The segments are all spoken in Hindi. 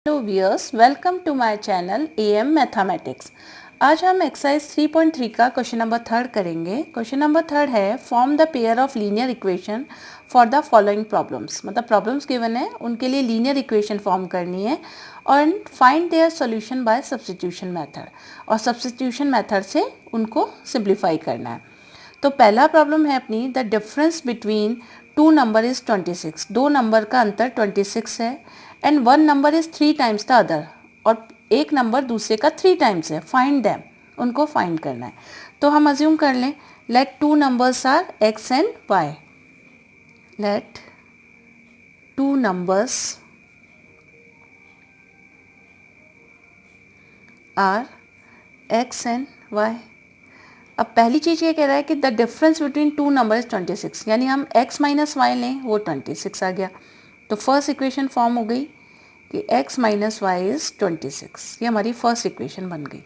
Hello viewers, welcome to my channel AM mathematics. आज हम एक्सरसाइज 3.3 का क्वेश्चन नंबर 3 करेंगे। क्वेश्चन नंबर 3 है form the pair of linear equation for the following problems. मतलब प्रॉब्लम्स गिवन है, उनके लिए लीनियर इक्वेशन फॉर्म करनी है और find their solution bye substitution method, और सब्स्टिट्यूशन मेथड से उनको सिंप्लीफाई करना है। तो पहला प्रॉब्लम है अपनी, the difference between two number is 26। दो नंबर का अंतर 26 है and one number is 3 times the other, और एक नंबर दूसरे का 3 टाइम्स है। फाइंड दैम, उनको फाइंड करना है। तो हम अज्यूम कर लें, let two numbers are x and y। Let two numbers are x and y। अब पहली चीज़ ये कह रहा है कि the difference between two number is 26, यानी हम x माइनस वाई लें, वो 26 आ गया। तो फर्स्ट इक्वेशन फॉर्म हो गई कि x माइनस वाई इज 26। ये हमारी फर्स्ट इक्वेशन बन गई।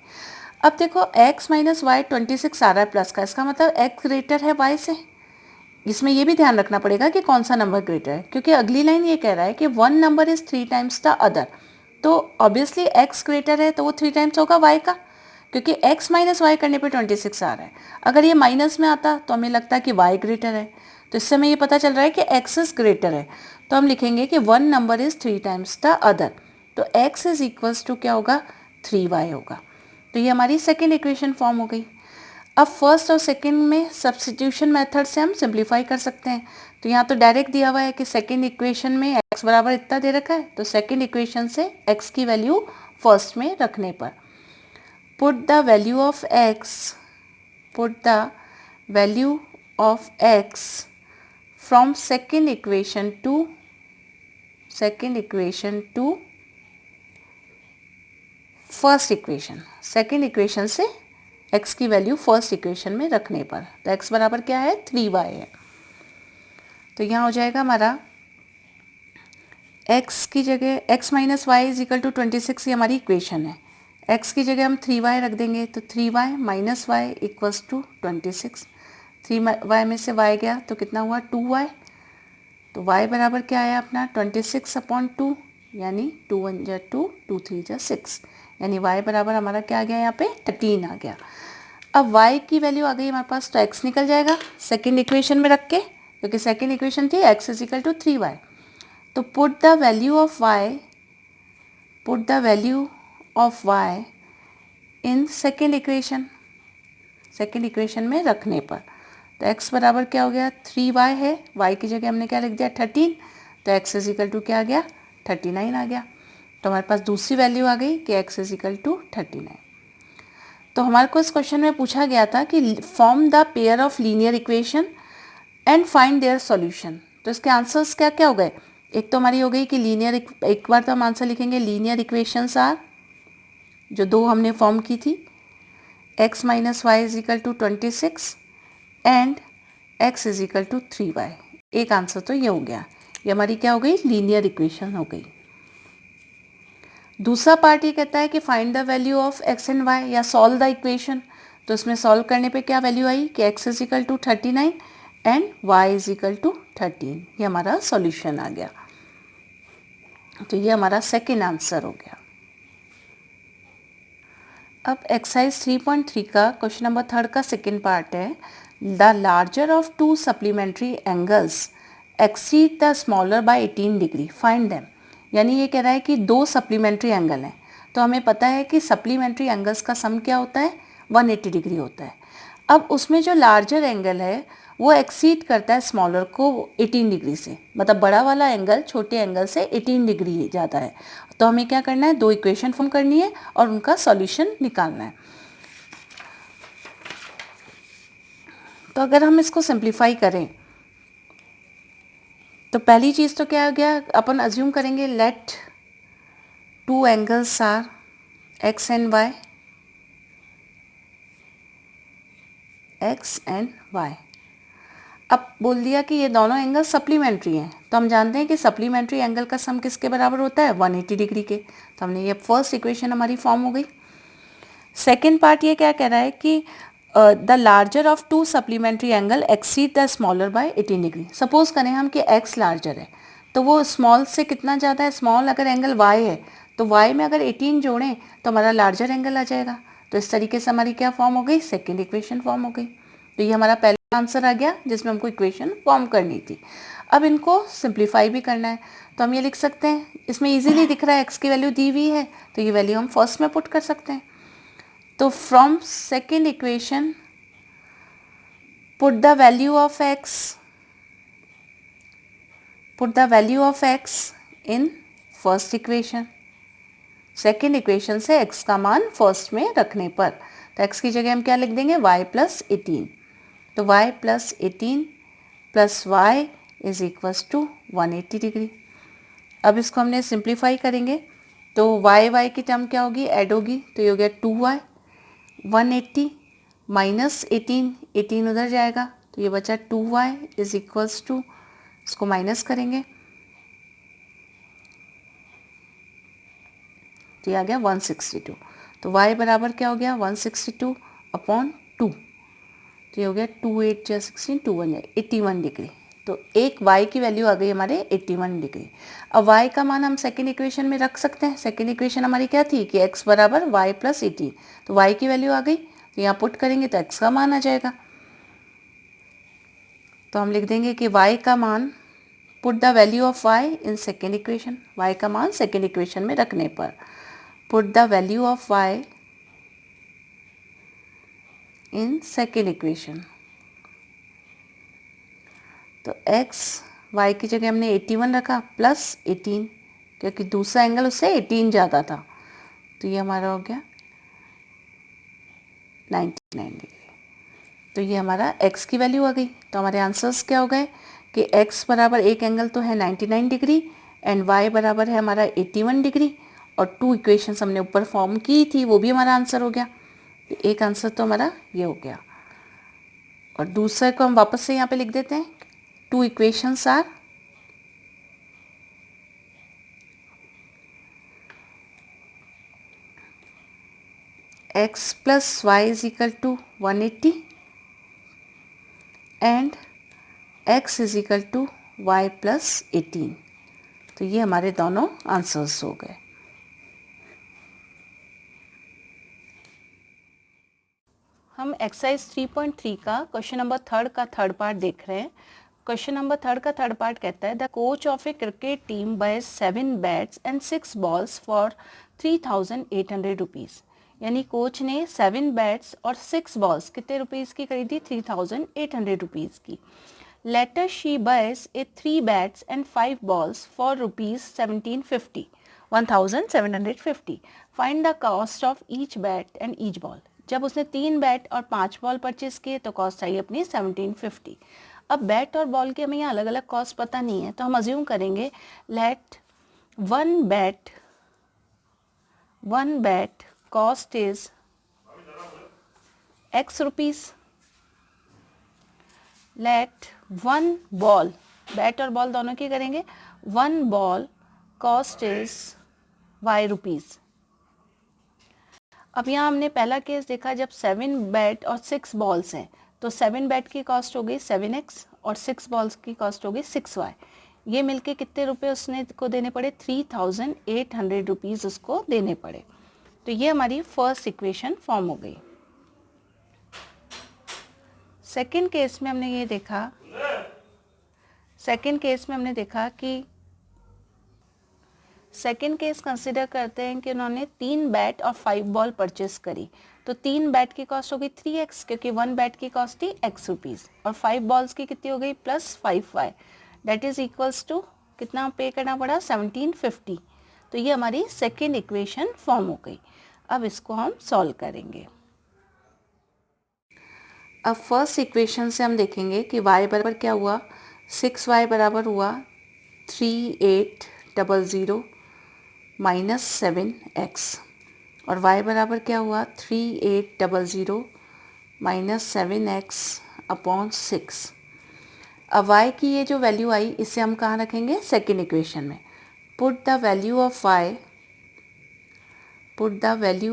अब देखो x माइनस वाई 26 आ रहा है प्लस का, इसका मतलब x ग्रेटर है y से। इसमें ये भी ध्यान रखना पड़ेगा कि कौन सा नंबर ग्रेटर है, क्योंकि अगली लाइन ये कह रहा है कि one number is 3 times the other. तो ऑब्वियसली x ग्रेटर है तो वो 3 टाइम्स होगा y का, क्योंकि x माइनस वाई करने पे 26 आ रहा है। अगर ये माइनस में आता तो हमें लगता है कि y ग्रेटर है, तो इससे हमें ये पता चल रहा है कि x इज ग्रेटर है। तो हम लिखेंगे कि one number is 3 times the other, तो x इज इक्वल्स टू क्या होगा, 3y होगा। तो ये हमारी सेकेंड इक्वेशन फॉर्म हो गई। अब फर्स्ट और सेकेंड में सब्स्टिट्यूशन मेथड से हम सिंप्लीफाई कर सकते हैं। तो यहाँ तो डायरेक्ट दिया हुआ है कि सेकेंड इक्वेशन में x बराबर इतना दे रखा है, तो सेकेंड इक्वेशन से x की वैल्यू फर्स्ट में रखने पर put the value of x from second equation to first equation. Second equation से x की वैल्यू फर्स्ट इक्वेशन में रखने पर, तो x बराबर क्या है, 3y है। तो यहाँ हो जाएगा हमारा x की जगह x minus y is equal to 26, ये हमारी इक्वेशन है। x की जगह हम 3y रख देंगे, तो 3y minus Y equals to 26। 3y में से y गया तो कितना हुआ, 2y। तो y बराबर क्या आया अपना, 26/2, यानी 2 1 जा 2, 2 3 जा 6, यानी y बराबर हमारा क्या आ गया, यहाँ पे 13 आ गया। अब y की वैल्यू आ गई हमारे पास, तो x निकल जाएगा सेकेंड इक्वेशन में रख के, क्योंकि सेकेंड इक्वेशन थी x is equal to 3y। तो put the value of y in second equation में रखने पर, तो x बराबर क्या हो गया, 3y है, y की जगह हमने क्या लिख दिया, 13, तो x इज इक्वल टू क्या आ गया, 39 आ गया। तो हमारे पास दूसरी वैल्यू आ गई कि x इज इक्वल टू 39। तो हमारे को इस क्वेश्चन में पूछा गया था कि form the pair of linear equation and find their solution. तो इसके आंसर्स क्या क्या हो गए, एक तो हमारी हो गई कि लीनियर, एक बार तो हम आंसर लिखेंगे, लीनियर इक्वेशंस आर, जो दो हमने फॉर्म की थी, x minus y is equal to 26 and x is equal to 3y। एक आंसर तो ये हो गया, ये हमारी क्या हो गई, लीनियर इक्वेशन हो गई। दूसरा पार्ट ये कहता है कि find the value of x and y, या सॉल्व द इक्वेशन। तो इसमें सॉल्व करने पे क्या वैल्यू आई कि x is equal to 39 and y is equal to 13, ये हमारा सॉल्यूशन आ गया। तो ये हमारा सेकेंड आंसर हो गया। अब एक्सरसाइज 3.3 का क्वेश्चन नंबर 3 का सेकेंड पार्ट है, the larger of to supplementary angles exceed the smaller by 18 degree, find them. यानी ये कह रहा है कि दो सप्लीमेंट्री एंगल हैं, तो हमें पता है कि सप्लीमेंट्री एंगल्स का सम क्या होता है, 180 डिग्री होता है। अब उसमें जो लार्जर एंगल है वो एक्सीड करता है स्मॉलर को 18 डिग्री से, मतलब बड़ा वाला एंगल छोटे एंगल से 18 डिग्री ज़्यादा है। तो हमें क्या करना है, दो इक्वेशन फॉर्म करनी है और उनका सॉल्यूशन निकालना है। तो अगर हम इसको सिंप्लीफाई करें, तो पहली चीज़ तो क्या हो गया, अपन अज्यूम करेंगे let two angles are x and y। अब बोल दिया कि ये दोनों एंगल सप्लीमेंट्री हैं, तो हम जानते हैं कि सप्लीमेंट्री एंगल का सम किसके बराबर होता है, 180 डिग्री के। तो हमने ये फर्स्ट इक्वेशन हमारी फॉर्म हो गई। सेकेंड पार्ट ये क्या कह रहा है कि the larger of to supplementary angle exceed the smaller by 18 degree. Suppose करें हम कि x लार्जर है, तो वो स्मॉल से कितना ज़्यादा है, स्मॉल अगर एंगल y है तो y में अगर 18 जोड़ें तो हमारा लार्जर एंगल आ जाएगा। तो इस तरीके से हमारी क्या फॉर्म हो गई, सेकेंड इक्वेशन फॉर्म हो गई। तो ये हमारा पहला आंसर आ गया जिसमें हमको इक्वेशन फॉर्म करनी थी। अब इनको सिंप्लीफाई भी करना है, तो हम ये लिख सकते हैं, इसमें इजीली दिख रहा है x की वैल्यू दी हुई है, तो ये वैल्यू हम फर्स्ट में पुट कर सकते हैं। तो from second equation put the value of x in first equation. Second equation से x का मान फर्स्ट में रखने पर, तो x की जगह हम क्या लिख देंगे, y प्लस 18। तो y plus 18 plus y is equals to 180 degree. अब इसको हमने सिंप्लीफाई करेंगे तो y की टर्म क्या होगी, ऐड होगी, तो ये हो गया 2y। 180 माइनस 18 उधर जाएगा, तो ये बचा 2y इज इक्वल्स टू, इसको माइनस करेंगे तो ये आ गया 162। तो y बराबर क्या हो गया, 162 अपॉन 2, तो ये हो गया 2 8 या 16, 2 1 81 डिग्री। तो एक y की वैल्यू आ गई हमारे 81 डिग्री। अब y का मान हम सेकेंड इक्वेशन में रख सकते हैं। सेकेंड इक्वेशन हमारी क्या थी कि x बराबर y प्लस 18, तो y की वैल्यू आ गई, तो यहाँ पुट करेंगे तो x का मान आ जाएगा। तो हम लिख देंगे कि y का मान, put the value of y in second equation, y का मान सेकेंड इक्वेशन में रखने पर, put the value of y in second equation. तो x y की जगह हमने 81 रखा प्लस 18, क्योंकि दूसरा एंगल उससे 18 ज़्यादा था, तो ये हमारा हो गया 99 डिग्री। तो ये हमारा x की वैल्यू आ गई। तो हमारे आंसर्स क्या हो गए कि x बराबर एक एंगल तो है 99 डिग्री एंड y बराबर है हमारा 81 डिग्री, और 2 इक्वेशंस हमने ऊपर फॉर्म की थी, वो भी हमारा आंसर हो गया। एक आंसर तो हमारा ये हो गया, और दूसरे को हम वापस से यहाँ पे लिख देते हैं। 2 equations are x plus y is equal to 180 and x is equal to y plus 18। तो ये हमारे दोनों आंसर्स हो गए। हम एक्सरसाइज 3.3 का क्वेश्चन नंबर थर्ड का थर्ड पार्ट देख रहे हैं। क्वेश्चन नंबर थर्ड का थर्ड पार्ट कहता है the coach of A cricket team boys 7 bats and 6 balls for 3,800 rupees. यानी कोच ने 7 बैट्स और 6 बॉल्स कितने रुपीज़ की खरीदी, 3,800 रुपीज़ की। Later she buys a 3 bats and 5 balls for rupees 1750, 1750। Find the cost of each bat and each ball. जब उसने 3 बैट और 5 बॉल परचेस किए तो कॉस्ट आई अपनी 1750। अब बैट और बॉल के हमें यहाँ अलग अलग कॉस्ट पता नहीं है, तो हम अज्यूम करेंगे let one bat cost is x rupees, let one ball, bat और बॉल दोनों की करेंगे, one ball cost is y rupees. अब यहाँ हमने पहला केस देखा जब 7 बैट और 6 बॉल्स हैं, तो 7 बैट की कॉस्ट हो गई 7x और 6 बॉल्स की कॉस्ट हो गई 6y। ये मिलके कितने रुपए उसने को देने पड़े, 3,800 रुपीज़ उसको देने पड़े। तो ये हमारी फर्स्ट इक्वेशन फॉर्म हो गई। सेकेंड केस में हमने ये देखा, कि सेकेंड केस कंसिडर करते हैं कि उन्होंने 3 बैट और 5 बॉल परचेस करी। तो 3 बैट की कॉस्ट हो गई 3x, क्योंकि 1 बैट की कॉस्ट थी x रुपीज़, और 5 बॉल्स की कितनी हो गई plus 5y, that is equals to कितना पे करना पड़ा, 1750। तो ये हमारी सेकेंड इक्वेशन फॉर्म हो गई। अब इसको हम सॉल्व करेंगे। अब फर्स्ट इक्वेशन से हम देखेंगे कि y बराबर क्या हुआ, 6y बराबर हुआ 3800 माइनस 7x, और y बराबर क्या हुआ 3800 माइनस 7x अपॉन 6। अब y की ये जो वैल्यू आई इसे हम कहाँ रखेंगे, सेकेंड इक्वेशन में। Put the value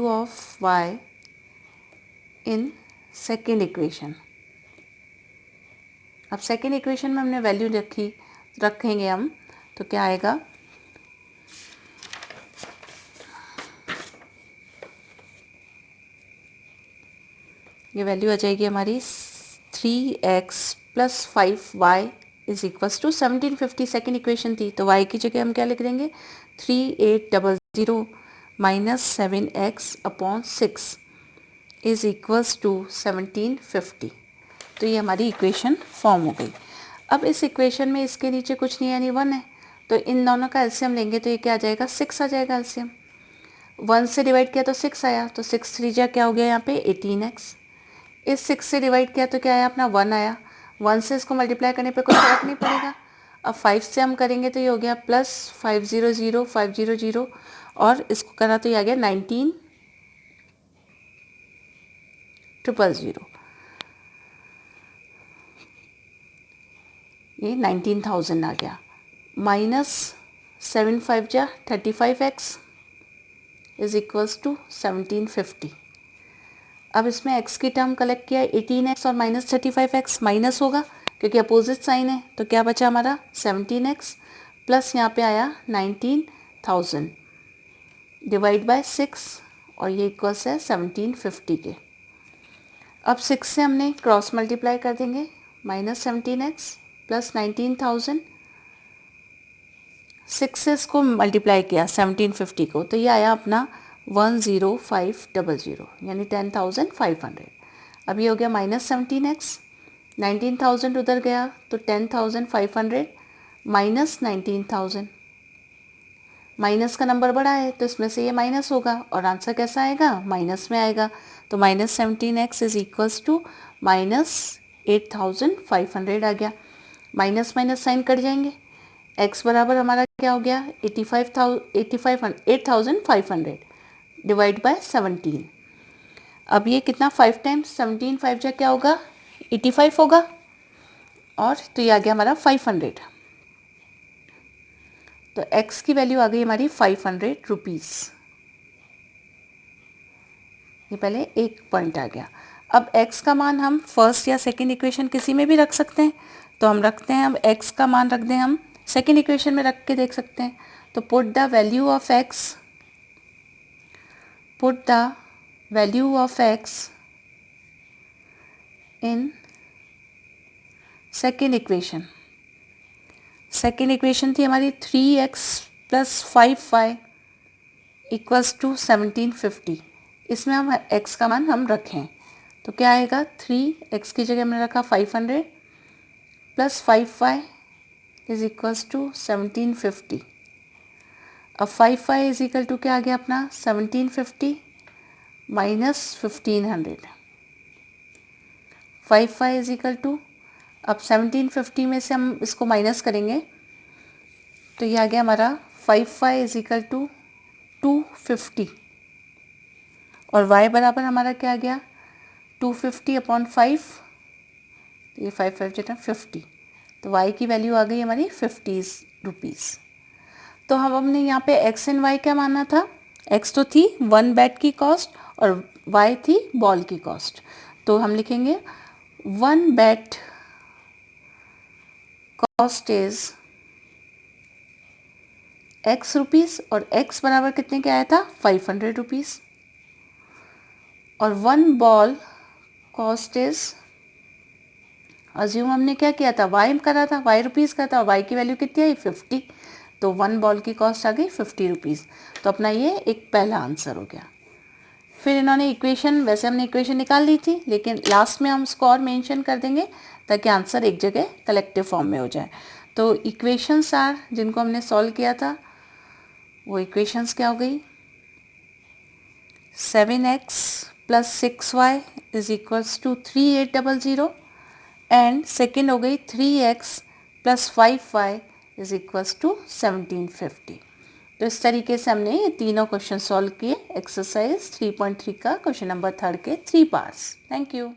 of y in second equation. अब सेकेंड इक्वेशन में हमने वैल्यू रखेंगे हम, तो क्या आएगा, ये वैल्यू आ जाएगी हमारी 3x plus 5y is equals to 1750 second equation थी, तो y की जगह हम क्या लिख देंगे 3800 minus 7x upon 6 is equals to 1750। तो ये हमारी इक्वेशन फॉर्म हो गई। अब इस इक्वेशन में इसके नीचे कुछ नहीं यानी 1 है, तो इन दोनों का एलसीएम लेंगे तो ये क्या आ जाएगा 6 आ जाएगा एलसीएम। 1 से डिवाइड किया तो 6 आया, तो 6 3 जा क्या हो गया यहाँ पे 18x। इस 6 से डिवाइड किया तो क्या आया अपना 1 आया। 1 से इसको मल्टीप्लाई करने पे कोई फर्क नहीं पड़ेगा। अब 5 से हम करेंगे तो ये हो गया प्लस 500 500 और इसको करा तो ये आ गया 19000। ये 19,000 आ गया। माइनस 7 5 जा 35x इज इक्वल्स टू 1750। अब इसमें x की टर्म कलेक्ट किया 18x और माइनस 35x माइनस होगा क्योंकि अपोजिट साइन है, तो क्या बचा हमारा 17x प्लस यहाँ पे आया 19,000 डिवाइड बाय 6 और ये इक्वल्स है 1750 के। अब 6 से हमने क्रॉस मल्टीप्लाई कर देंगे, माइनस 17x प्लस 19,000। 6 से इसको मल्टीप्लाई किया 1750 को, तो ये आया अपना 10500 यानी 10,500। अब ये हो गया माइनस 17x, 19,000 उधर गया तो 10,500 माइनस 19,000। माइनस का नंबर बड़ा है तो इसमें से ये माइनस होगा और आंसर कैसा आएगा माइनस में आएगा। तो minus 17x is equals to minus 8,500 आ गया। माइनस माइनस साइन कट जाएंगे, x बराबर हमारा क्या हो गया 8,500 डिवाइड बाय 17। अब ये कितना 5 टाइम्स 17 5 जा क्या होगा 85 होगा और तो ये आ गया हमारा 500। तो x की वैल्यू आ गई हमारी 500 रुपीज़। ये पहले एक पॉइंट आ गया। अब x का मान हम फर्स्ट या सेकंड इक्वेशन किसी में भी रख सकते हैं, तो हम रखते हैं। अब x का मान रख दें हम सेकंड इक्वेशन में रख के देख सकते हैं। तो put the value of x in second equation. Second equation थी हमारी 3x plus 5y equals to 1750। इसमें हम x का मान हम रखें तो क्या आएगा 3x की जगह हमने रखा 500 plus 5y is equals to 1750। अब 5y इज इक्वल टू क्या आ गया अपना 1750 minus 1500। 5y is equal to अब 1750 में से हम इसको माइनस करेंगे तो ये आ गया हमारा 5y इज इक्वल टू 250 और y बराबर हमारा क्या आ गया 250 अपॉन 5, तो ये 5 5 जटा 50, तो y की वैल्यू आ गई हमारी 50 रुपीज़। तो हम हमने यहाँ पे x एंड y क्या माना था, x तो थी 1 बैट की कॉस्ट और y थी बॉल की कॉस्ट। तो हम लिखेंगे 1 bat cost is x rupees और x बराबर कितने के आया था 500 रुपीज़ और 1 बॉल कॉस्ट इज अज्यूम हमने क्या किया था y करा था y रुपीज़ का था और y की वैल्यू कितनी आई 50, तो 1 बॉल की कॉस्ट आ गई 50 रुपीज़। तो अपना ये एक पहला आंसर हो गया। फिर इन्होंने इक्वेशन, वैसे हमने इक्वेशन निकाल ली थी लेकिन लास्ट में हम उसको और मेंशन कर देंगे ताकि आंसर एक जगह कलेक्टिव फॉर्म में हो जाए। तो इक्वेशंस आर जिनको हमने सॉल्व किया था वो इक्वेशंस क्या हो गई 7x plus 6y is equals to 3800 and second हो गई 3x plus 5y is equals to 1750। तो इस तरीके से हमने ये तीनों क्वेश्चन सॉल्व किए एक्सरसाइज 3.3 का क्वेश्चन नंबर 3 के 3 पार्ट्स। Thank you.